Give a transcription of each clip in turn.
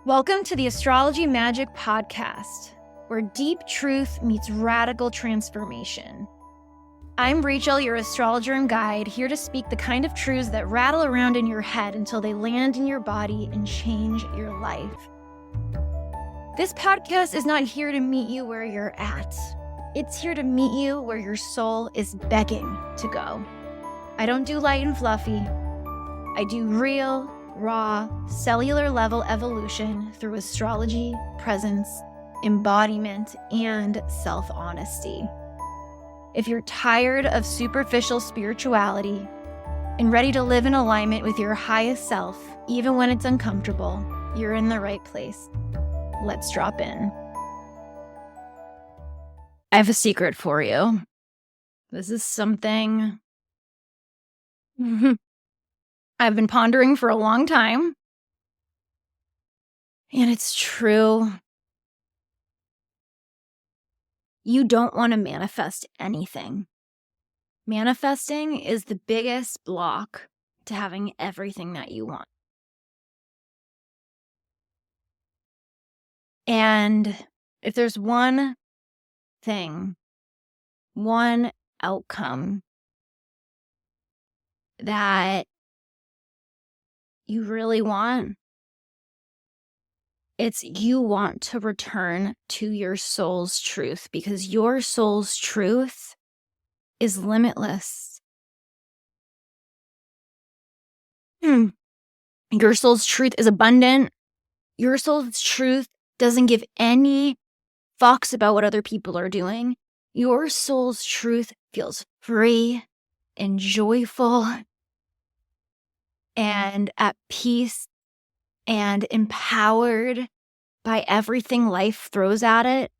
Welcome to the Astrology Magic Podcast, where deep truth meets radical transformation. I'm Rachel, your astrologer and guide, here to speak the kind of truths that rattle around in your head until they land in your body and change your life. This podcast is not here to meet you where you're at. It's here to meet you where your soul is begging to go. I don't do light and fluffy. I do real, raw, cellular level evolution through astrology, presence, embodiment, and self-honesty. If you're tired of superficial spirituality and ready to live in alignment with your highest self, even when it's uncomfortable, you're in the right place. Let's drop in. I have a secret for you. This is something I've been pondering for a long time. And it's true. You don't want to manifest anything. Manifesting is the biggest block to having everything that you want. And if there's one thing, one outcome that you really want, it's you want to return to your soul's truth, because your soul's truth is limitless. Your soul's truth is abundant. Your soul's truth doesn't give any fucks about what other people are doing. Your soul's truth feels free and joyful and at peace and empowered by everything life throws at it.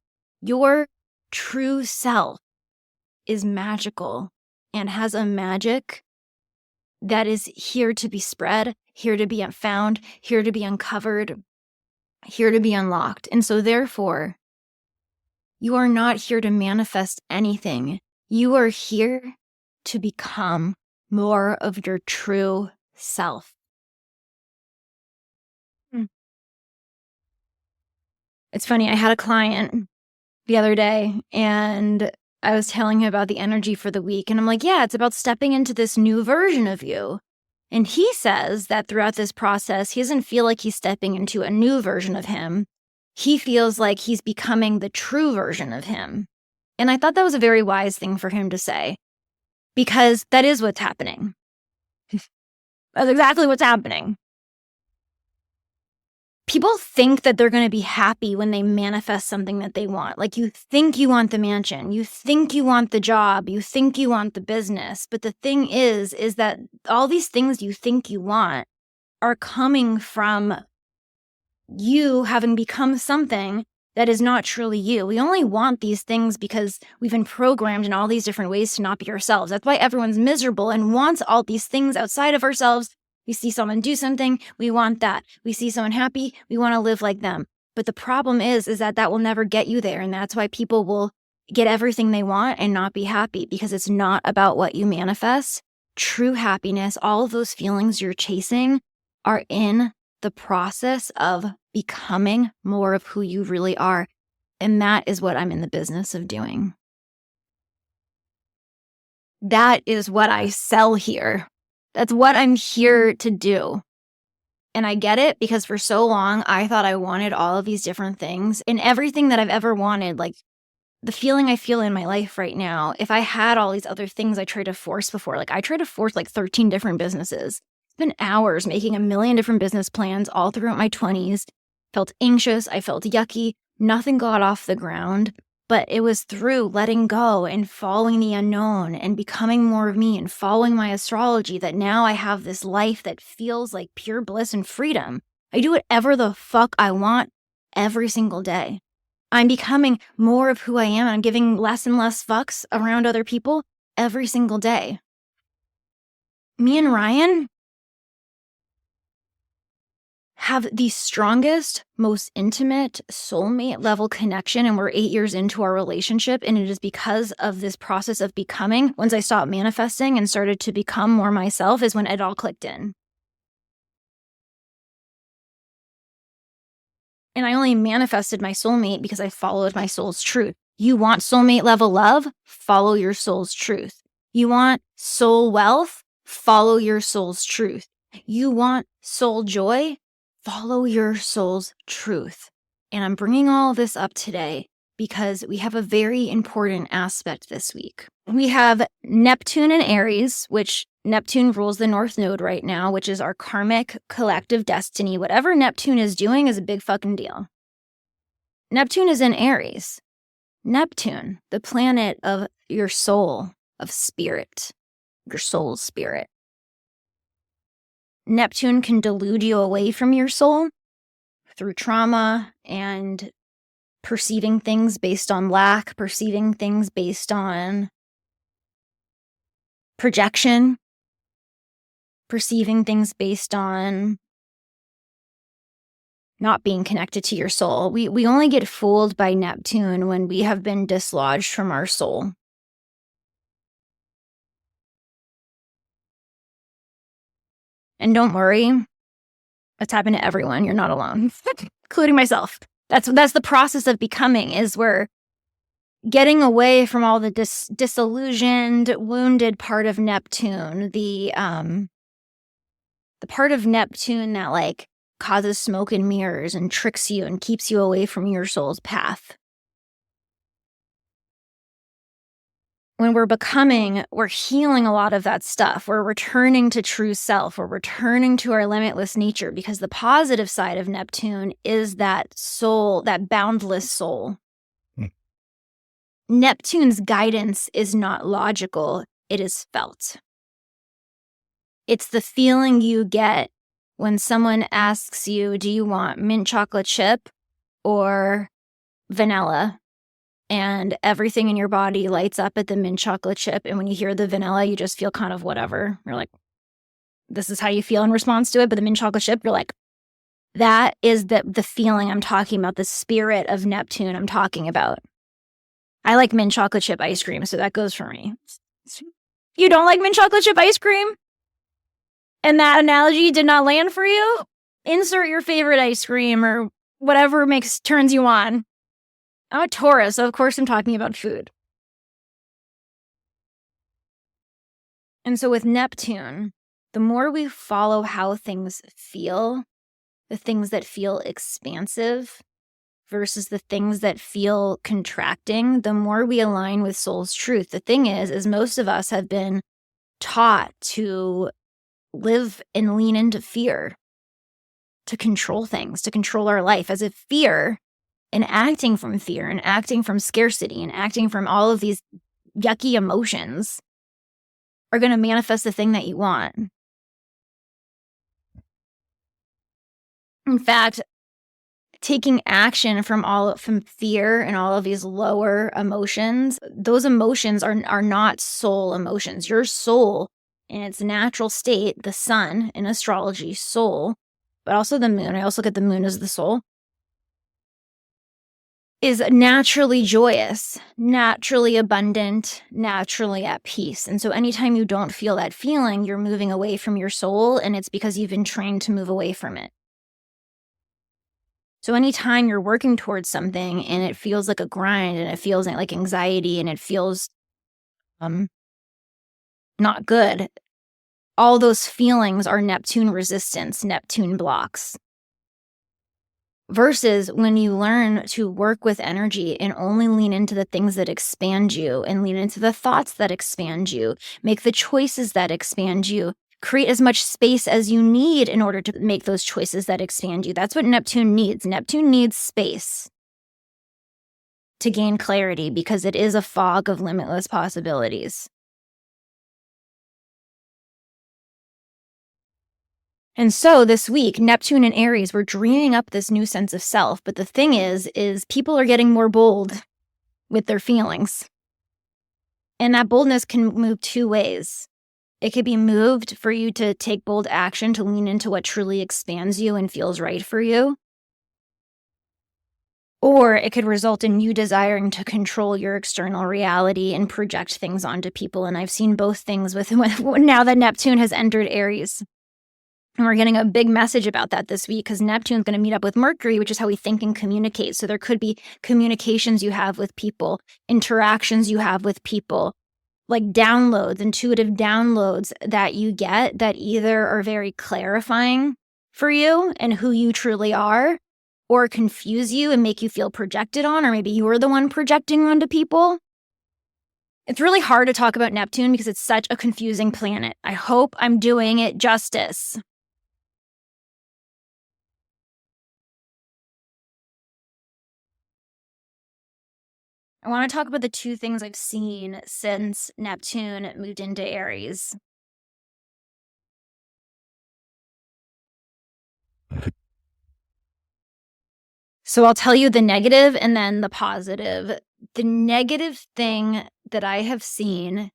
Your true self is magical and has a magic that is here to be spread, here to be found, here to be uncovered, here to be unlocked. And so therefore, you are not here to manifest anything. You are here to become more of your true self. It's funny, I had a client the other day and I was telling him about the energy for the week. And I'm like, yeah, it's about stepping into this new version of you. And he says that throughout this process, he doesn't feel like he's stepping into a new version of him. He feels like he's becoming the true version of him. And I thought that was a very wise thing for him to say, because that is what's happening. That's exactly what's happening. People think that they're going to be happy when they manifest something that they want. Like, you think you want the mansion, you think you want the job, you think you want the business. But the thing is that all these things you think you want are coming from you having become something that is not truly you. We only want these things because we've been programmed in all these different ways to not be ourselves. That's why everyone's miserable and wants all these things outside of ourselves. We see someone do something, we want that. We see someone happy, we want to live like them. But the problem is that will never get you there. And that's why people will get everything they want and not be happy, because it's not about what you manifest. True happiness, all of those feelings you're chasing are in the process of becoming more of who you really are. And that is what I'm in the business of doing. That is what I sell here. That's what I'm here to do. And I get it, because for so long, I thought I wanted all of these different things, and everything that I've ever wanted, like the feeling I feel in my life right now, if I had all these other things I tried to force before, like I tried to force like 13 different businesses. It's been hours making a million different business plans all throughout my 20s. Felt anxious. I felt yucky. Nothing got off the ground. But it was through letting go and following the unknown and becoming more of me and following my astrology that now I have this life that feels like pure bliss and freedom. I do whatever the fuck I want every single day. I'm becoming more of who I am, and I'm giving less and less fucks around other people every single day. Me and Ryan have the strongest, most intimate, soulmate level connection, and we're 8 years into our relationship, and it is because of this process of becoming. Once I stopped manifesting and started to become more myself is when it all clicked in. And I only manifested my soulmate because I followed my soul's truth. You want soulmate level love? Follow your soul's truth. You want soul wealth? Follow your soul's truth. You want soul joy? Follow your soul's truth. And I'm bringing all of this up today because we have a very important aspect this week. We have Neptune and Aries, which Neptune rules the North Node right now, which is our karmic collective destiny. Whatever Neptune is doing is a big fucking deal. Neptune is in Aries. Neptune, the planet of your soul, of spirit, your soul's spirit. Neptune can delude you away from your soul through trauma and perceiving things based on lack, perceiving things based on projection, perceiving things based on not being connected to your soul. We only get fooled by Neptune when we have been dislodged from our soul. And don't worry, that's happened to everyone. You're not alone, including myself. That's the process of becoming, is we're getting away from all the disillusioned, wounded part of Neptune, the part of Neptune that like causes smoke and mirrors and tricks you and keeps you away from your soul's path. When we're becoming, we're healing a lot of that stuff. We're returning to true self. We're returning to our limitless nature, because the positive side of Neptune is that soul, that boundless soul. Neptune's guidance is not logical. It is felt. It's the feeling you get when someone asks you, do you want mint chocolate chip or vanilla? And everything in your body lights up at the mint chocolate chip. And when you hear the vanilla, you just feel kind of whatever. You're like, this is how you feel in response to it. But the mint chocolate chip, you're like, that is the feeling I'm talking about, the spirit of Neptune I'm talking about. I like mint chocolate chip ice cream, so that goes for me. You don't like mint chocolate chip ice cream? And that analogy did not land for you? Insert your favorite ice cream or whatever turns you on. I'm a Taurus, so of course I'm talking about food. And so with Neptune, the more we follow how things feel, the things that feel expansive versus the things that feel contracting, the more we align with soul's truth. The thing is most of us have been taught to live and lean into fear, to control things, to control our life, as if fear and acting from fear and acting from scarcity and acting from all of these yucky emotions are going to manifest the thing that you want. In fact, taking action from fear and all of these lower emotions, those emotions are not soul emotions. Your soul in its natural state, the sun in astrology, soul, but also the moon, I also look at the moon as the soul, is naturally joyous, naturally abundant, naturally at peace. And so anytime you don't feel that feeling, you're moving away from your soul, and it's because you've been trained to move away from it. So anytime you're working towards something and it feels like a grind and it feels like anxiety and it feels not good, all those feelings are Neptune resistance, Neptune blocks. Versus when you learn to work with energy and only lean into the things that expand you and lean into the thoughts that expand you, make the choices that expand you, create as much space as you need in order to make those choices that expand you. That's what Neptune needs. Neptune needs space to gain clarity, because it is a fog of limitless possibilities. And so this week, Neptune and Aries were dreaming up this new sense of self. But the thing is people are getting more bold with their feelings. And that boldness can move two ways. It could be moved for you to take bold action, to lean into what truly expands you and feels right for you. Or it could result in you desiring to control your external reality and project things onto people. And I've seen both things with now that Neptune has entered Aries. And we're getting a big message about that this week because Neptune's going to meet up with Mercury, which is how we think and communicate. So there could be communications you have with people, interactions you have with people, like downloads, intuitive downloads that you get that either are very clarifying for you and who you truly are, or confuse you and make you feel projected on, or maybe you're the one projecting onto people. It's really hard to talk about Neptune because it's such a confusing planet. I hope I'm doing it justice. I want to talk about the two things I've seen since Neptune moved into Aries. So I'll tell you the negative and then the positive. The negative thing that I have seen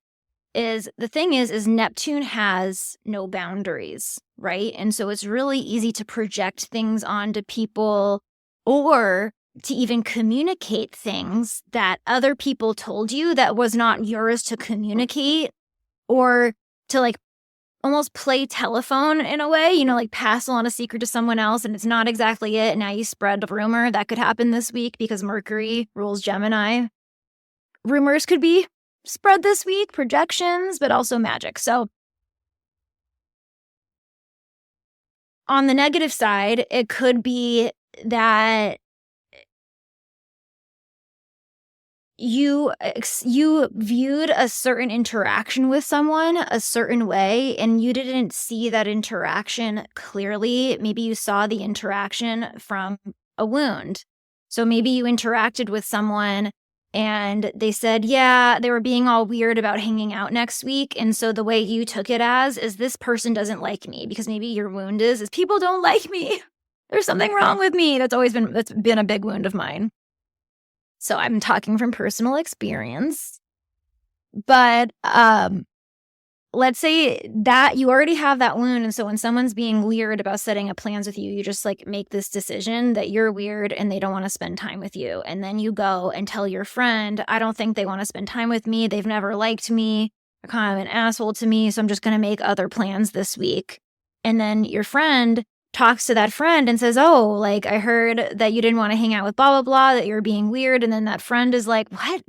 is Neptune has no boundaries, right? And so it's really easy to project things onto people or to even communicate things that other people told you that was not yours to communicate, or to like almost play telephone in a way, like pass along a secret to someone else and it's not exactly it. Now you spread a rumor. That could happen this week because Mercury rules Gemini. Rumors could be spread this week, projections, but also magic. So on the negative side, it could be that you viewed a certain interaction with someone a certain way and you didn't see that interaction clearly. Maybe you saw the interaction from a wound. So maybe you interacted with someone and they said, yeah, they were being all weird about hanging out next week. And so the way you took it is this person doesn't like me, because maybe your wound is people don't like me. There's something wrong with me. That's been a big wound of mine. So I'm talking from personal experience, but let's say that you already have that wound. And so when someone's being weird about setting up plans with you, you just like make this decision that you're weird and they don't want to spend time with you. And then you go and tell your friend, I don't think they want to spend time with me. They've never liked me. They're kind of an asshole to me. So I'm just going to make other plans this week. And then your friend talks to that friend and says, oh, like I heard that you didn't want to hang out with blah, blah, blah, that you're being weird. And then that friend is like, what?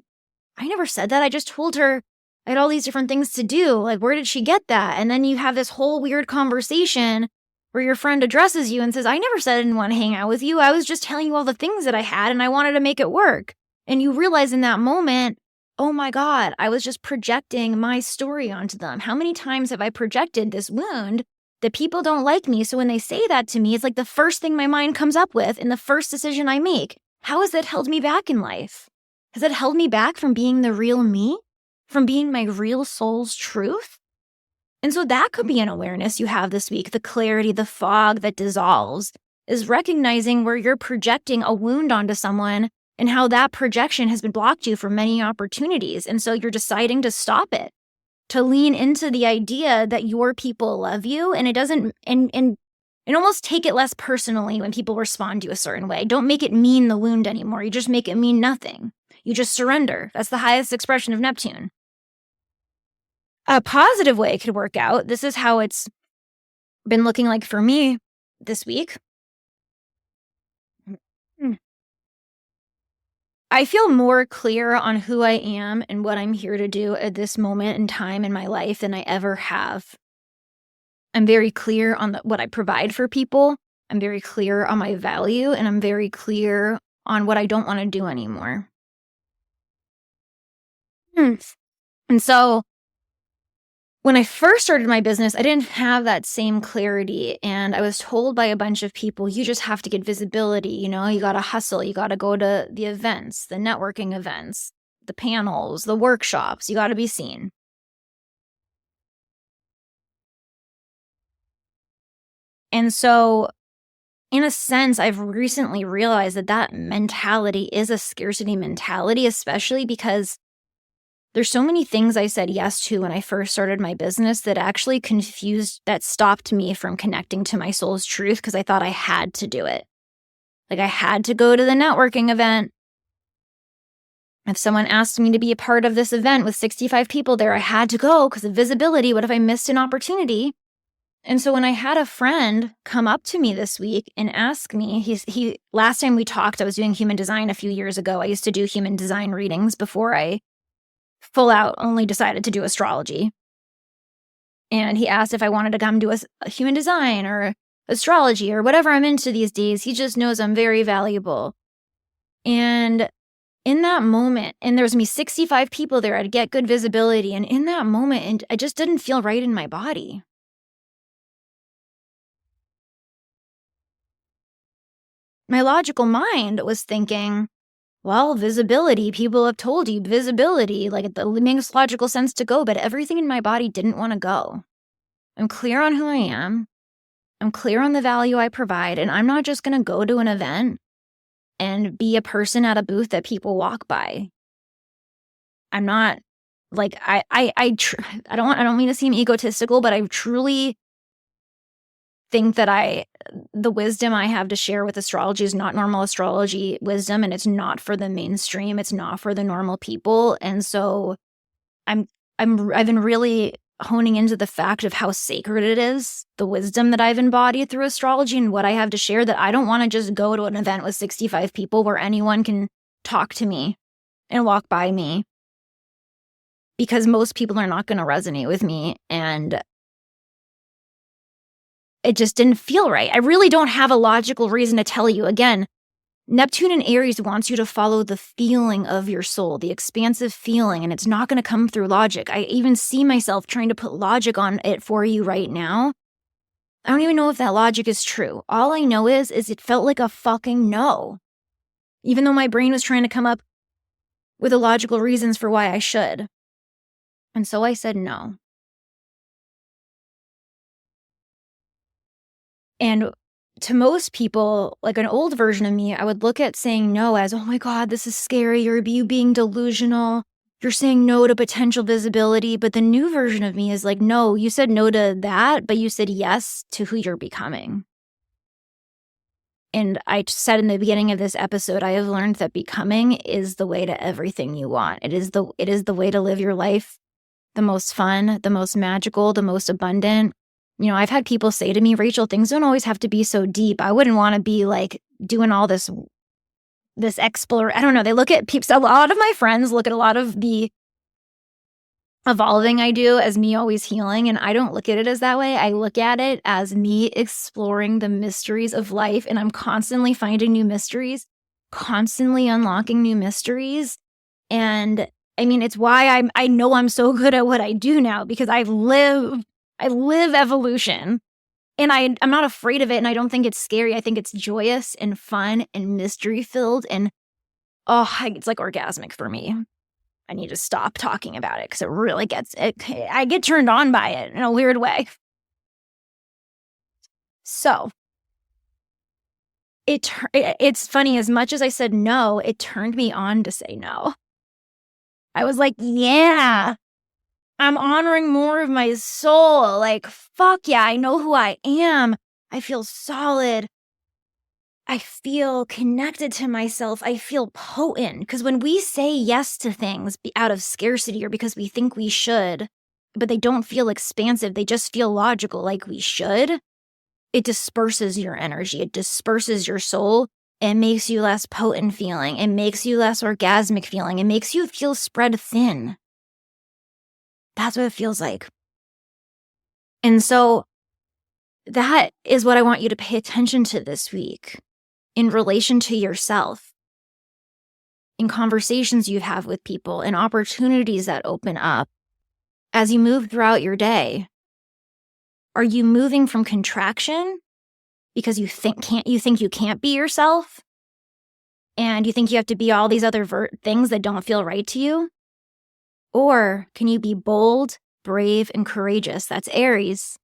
I never said that. I just told her I had all these different things to do. Like, where did she get that? And then you have this whole weird conversation where your friend addresses you and says, I never said I didn't want to hang out with you. I was just telling you all the things that I had and I wanted to make it work. And you realize in that moment, oh my God, I was just projecting my story onto them. How many times have I projected this wound that people don't like me? So when they say that to me, it's like the first thing my mind comes up with and the first decision I make. How has that held me back in life? Has it held me back from being the real me? From being my real soul's truth? And so that could be an awareness you have this week. The clarity, the fog that dissolves is recognizing where you're projecting a wound onto someone and how that projection has been blocked you from many opportunities. And so you're deciding to stop it, to lean into the idea that your people love you, and it doesn't, and almost take it less personally when people respond to you a certain way. Don't make it mean the wound anymore. You just make it mean nothing. You just surrender. That's the highest expression of Neptune. A positive way it could work out, this is how it's been looking like for me this week. I feel more clear on who I am and what I'm here to do at this moment in time in my life than I ever have. I'm very clear on what I provide for people. I'm very clear on my value, and I'm very clear on what I don't want to do anymore. And so when I first started my business, I didn't have that same clarity. And I was told by a bunch of people, you just have to get visibility. You got to hustle. You got to go to the events, the networking events, the panels, the workshops. You got to be seen. And so in a sense, I've recently realized that mentality is a scarcity mentality, especially because there's so many things I said yes to when I first started my business that actually that stopped me from connecting to my soul's truth because I thought I had to do it. Like I had to go to the networking event. If someone asked me to be a part of this event with 65 people there, I had to go because of visibility. What if I missed an opportunity? And so when I had a friend come up to me this week and ask me, last time we talked, I was doing human design a few years ago. I used to do human design readings before I full out only decided to do astrology. And he asked if I wanted to come do a human design or astrology or whatever I'm into these days. He just knows I'm very valuable. And in that moment, and there's me 65 people there, I'd get good visibility. And in that moment, I just didn't feel right in my body. My logical mind was thinking, well, visibility, people have told you visibility, like it makes logical sense to go, but everything in my body didn't want to go. I'm clear on who I am. I'm clear on the value I provide, and I'm not just going to go to an event and be a person at a booth that people walk by. I'm not like, I don't mean to seem egotistical, but I truly think that the wisdom I have to share with astrology is not normal astrology wisdom, and it's not for the mainstream. It's not for the normal people. And so I've been really honing into the fact of how sacred it is, the wisdom that I've embodied through astrology and what I have to share, that I don't want to just go to an event with 65 people where anyone can talk to me and walk by me, because most people are not going to resonate with me. And it just didn't feel right. I really don't have a logical reason to tell you. Again, Neptune in Aries wants you to follow the feeling of your soul, the expansive feeling, and it's not going to come through logic. I even see myself trying to put logic on it for you right now. I don't even know if that logic is true. All I know is it felt like a fucking no. Even though my brain was trying to come up with the logical reasons for why I should. And so I said no. And to most people, like an old version of me, I would look at saying no as, oh my God, this is scary. You're you being delusional. You're saying no to potential visibility. But the new version of me is like, no, you said no to that, but you said yes to who you're becoming. And I said in the beginning of this episode, I have learned that becoming is the way to everything you want. It is the way to live your life the most fun, the most magical, the most abundant. You know, I've had people say to me, Rachel, things don't always have to be so deep. I wouldn't want to be like doing all this explore. I don't know. They look at people. A lot of my friends look at a lot of the evolving I do as me always healing. And I don't look at it as that way. I look at it as me exploring the mysteries of life. And I'm constantly finding new mysteries, constantly unlocking new mysteries. And I mean, it's why I know I'm so good at what I do now, because I live evolution, and I'm not afraid of it, and I don't think it's scary. I think it's joyous and fun and mystery filled, and it's like orgasmic for me. I need to stop talking about it because it really I get turned on by it in a weird way. So it's funny, as much as I said no, it turned me on to say no. I was like, yeah, I'm honoring more of my soul. Like, fuck yeah, I know who I am. I feel solid. I feel connected to myself. I feel potent. Because when we say yes to things out of scarcity or because we think we should, but they don't feel expansive, they just feel logical, like we should, it disperses your energy. It disperses your soul. It makes you less potent feeling. It makes you less orgasmic feeling. It makes you feel spread thin. That's what it feels like. And so that is what I want you to pay attention to this week in relation to yourself, in conversations you have with people, in opportunities that open up as you move throughout your day. Are you moving from contraction because you think you can't be yourself, and you think you have to be all these other things that don't feel right to you? Or can you be bold, brave, and courageous, that's Aries,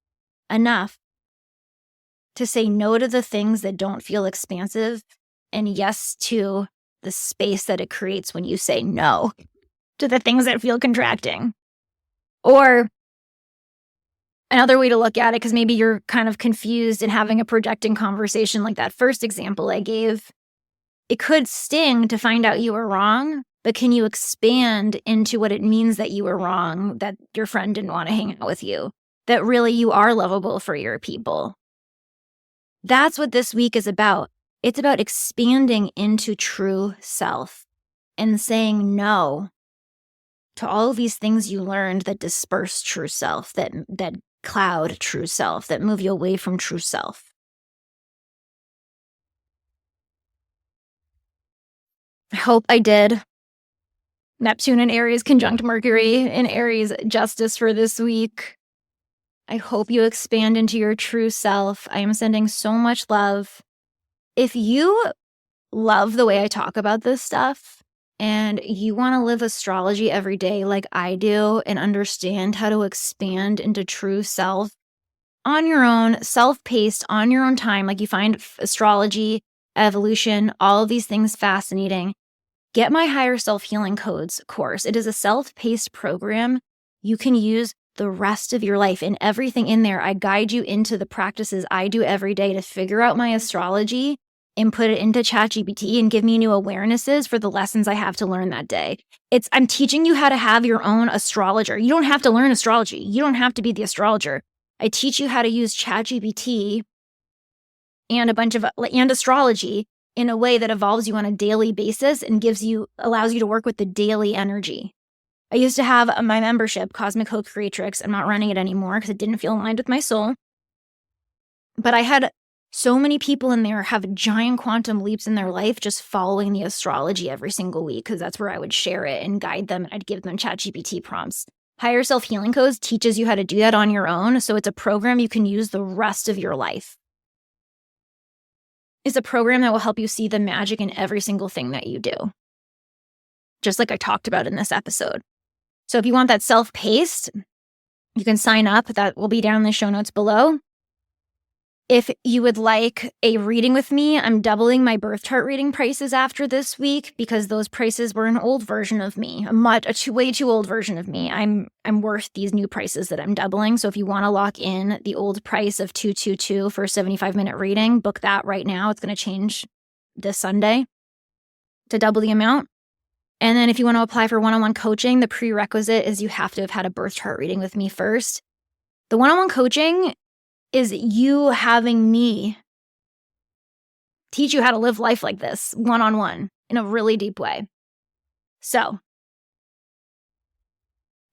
enough to say no to the things that don't feel expansive and yes to the space that it creates when you say no to the things that feel contracting? Or another way to look at it, because maybe you're kind of confused and having a projecting conversation like that first example I gave, it could sting to find out you were wrong, but can you expand into what it means that you were wrong, that your friend didn't want to hang out with you? that really you are lovable for your people. That's what this week is about. It's about expanding into true self and saying no to all of these things you learned that disperse true self, that cloud true self, that move you away from true self. I hope I did Neptune and Aries conjunct Mercury in Aries justice for this week. I hope you expand into your true self. I am sending so much love. If you love the way I talk about this stuff and you want to live astrology every day like I do and understand how to expand into true self on your own, self-paced, on your own time, like you find astrology, evolution, all of these things fascinating, get my Higher Self Healing Codes course. It is a self-paced program you can use the rest of your life. And everything in there, I guide you into the practices I do every day to figure out my astrology and put it into ChatGPT and give me new awarenesses for the lessons I have to learn that day. I'm teaching you how to have your own astrologer. You don't have to learn astrology. You don't have to be the astrologer. I teach you how to use ChatGPT and astrology in a way that evolves you on a daily basis and allows you to work with the daily energy. I used to have my membership, Cosmic Hope Creatrix. I'm not running it anymore because it didn't feel aligned with my soul. But I had so many people in there have giant quantum leaps in their life just following the astrology every single week, because that's where I would share it and guide them. And I'd give them ChatGPT prompts. Higher Self Healing Codes teaches you how to do that on your own. So it's a program you can use the rest of your life. It's a program that will help you see the magic in every single thing that you do, just like I talked about in this episode. So if you want that self-paced, you can sign up. That will be down in the show notes below. If you would like a reading with me, I'm doubling my birth chart reading prices after this week because those prices were an old version of me, a way too old version of me. I'm worth these new prices that I'm doubling. So if you want to lock in the old price of $222 for a 75-minute reading, book that right now. It's going to change this Sunday to double the amount. And then if you want to apply for one-on-one coaching, the prerequisite is you have to have had a birth chart reading with me first. The one-on-one coaching is you having me teach you how to live life like this, one-on-one, in a really deep way. So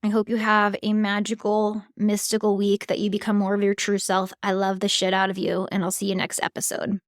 I hope you have a magical, mystical week, that you become more of your true self. I love the shit out of you, and I'll see you next episode.